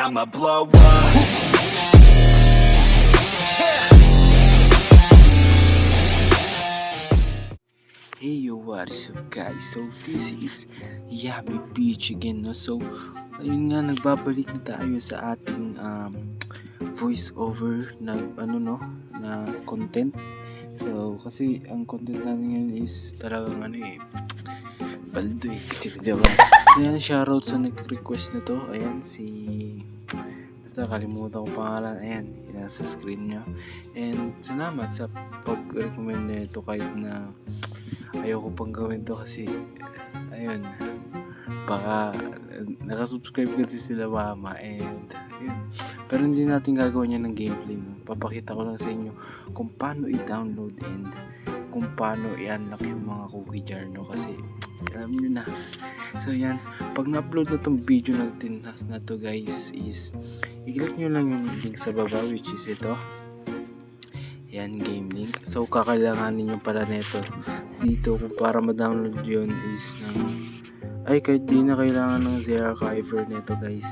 I'ma blow up. Hey yo, what's up guys? So this is Yummy Beach again, no? So ayun nga, nagbabalik na tayo sa ating voice over na na content. So kasi ang content natin ngayon is talagang baldo eh. Joke lang. So yan, shoutout sa nag-request na to. Ayan, basta kalimutan ko pangalan. Ayan, yan sa screen nyo. And salamat sa pag-recommend na ito kahit na ayoko pang gawin to kasi ayun, baka nakasubscribe kasi sila mama and ayun. Pero hindi natin gagawin yan ng gameplay, no? Papakita ko lang sa inyo kung paano i-download and kung paano i-unlock yung mga cookie jar, no? Kasi alam nyo na. So yan, pag na-upload na tong video natin na to guys, is i-click nyo lang yung link sa baba, which is ito. Yan, game link. So kakailanganin nyo pala neto dito kung para ma-download yun is kahit di na kailangan ng Z-Archiver neto guys.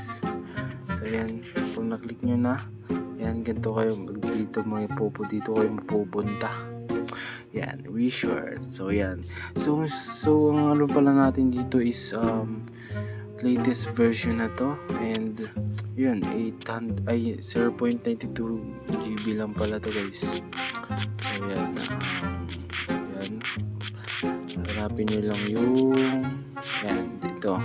So yan, kung na-click nyo na, yan, ganito kayo dito dito kayo mapupunta. Yan, reshort. So yan. So ang ano pala natin dito is latest version na to, and yun, 0.92 GB lang pala to guys. So yan, hanapin nyo lang yung yan dito,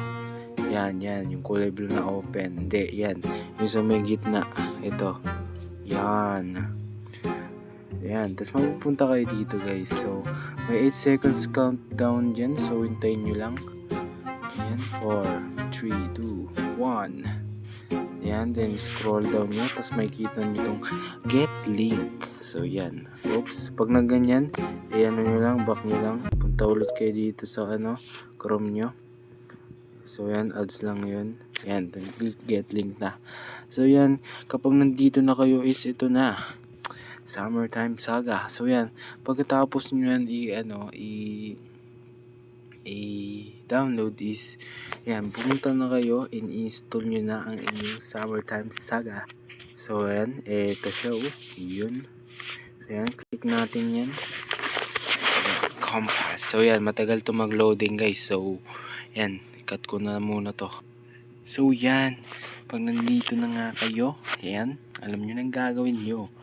yan yung kulay blue na open, hindi, yan yung sa may gitna, ito, yan, tapos mapupunta kayo dito guys. So may 8 seconds countdown dyan, so hintayin nyo lang. Yan, 4, 3, 2, 1. Yan, then scroll down nyo, tapos makikita nyo itong get link. So yan, oops, pag nagganyan, ano nyo lang, back nyo lang, punta ulit kayo dito sa Chrome nyo. So yan, ads lang yun. Yan, then click get link na. So yan, kapag nandito na kayo is ito na, Summertime Saga. So yan, pagkatapos nyo yan i-download is yan, pumunta na kayo, in-install nyo na ang inyong Summertime Saga. So yan, eto siya, yun. So yan, click natin yan, Compass. So yan, matagal to mag-loading guys. So yan, cut ko na muna to. So yan, pag nandito na nga kayo, yan, alam nyo nang gagawin nyo.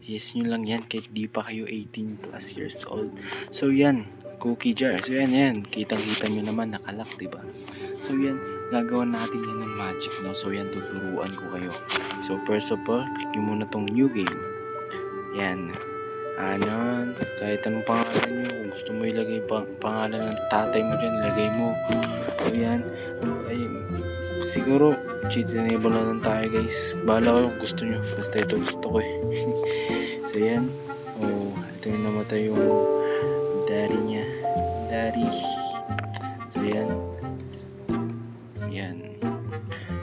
Yes nyo lang yan kahit di pa kayo 18 plus years old. So yan, cookie jar. So yan, kitang-kita nyo naman nakalak, diba? So yan, gagawa natin yan ng magic, no? So yan, tuturuan ko kayo. So first of all, click nyo muna tong new game. Yan, kahit anong pangalan nyo, kung gusto mo ilagay pangalan ng tatay mo dyan, ilagay mo. So yan, siguro cheat enable na lang tayo guys, bahala kayo kung gusto nyo, basta ito gusto ko eh. So yan, ito yung namatay yung daddy niya, so yan,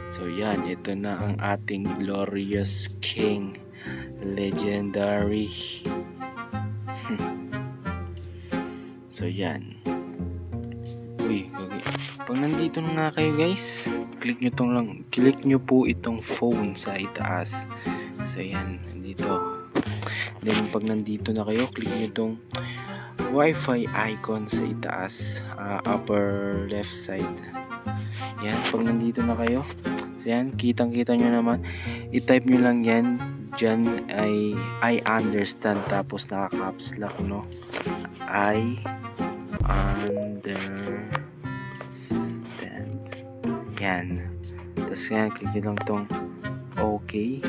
so yan, ito na ang ating glorious king, legendary. So yan, pag nandito na nga kayo guys, click nyo po itong phone sa itaas. So yan, nandito. Then pag nandito na kayo, click nyo itong Wi-Fi icon sa itaas, upper left side. Yan, pag nandito na kayo, so yan, kitang-kita nyo naman, i-type nyo lang yan dyan ay I understand, tapos naka-caps lock, no? I understand. Yan. Tapos yan, click nyo lang tong okay.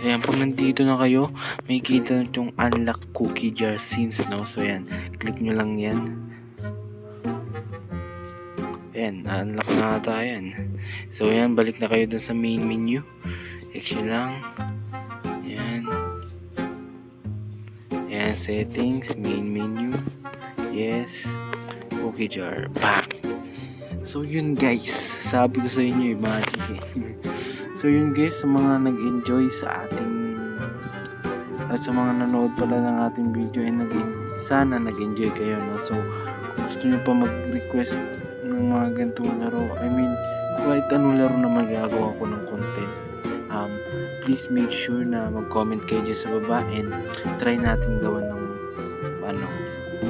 Ayan, pag nandito na kayo, may kita na itong unlock cookie jar scenes, no? So yan, click nyo lang yan. Ayan, unlock na ata yan. So yan, balik na kayo dun sa main menu. X nyo lang. Ayan, settings, main menu. Yes, cookie jar, back. So yun guys, sabi ko sa inyo magic eh. So yun guys, sa mga nag-enjoy sa ating at sa mga nanood pala ng ating video ay sana nag-enjoy kayo, no? So kung gusto nyo pa mag-request ng mga ganitong laro. I mean, kahit anong laro na magagawa ko ng content. Please make sure na mag-comment kayo dyan sa baba and try natin gawan ng ano,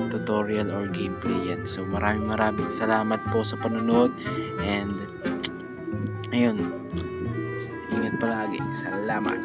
tutorial or gameplay yan. So maraming salamat po sa panonood and ayun, ingat palagi. Salamat.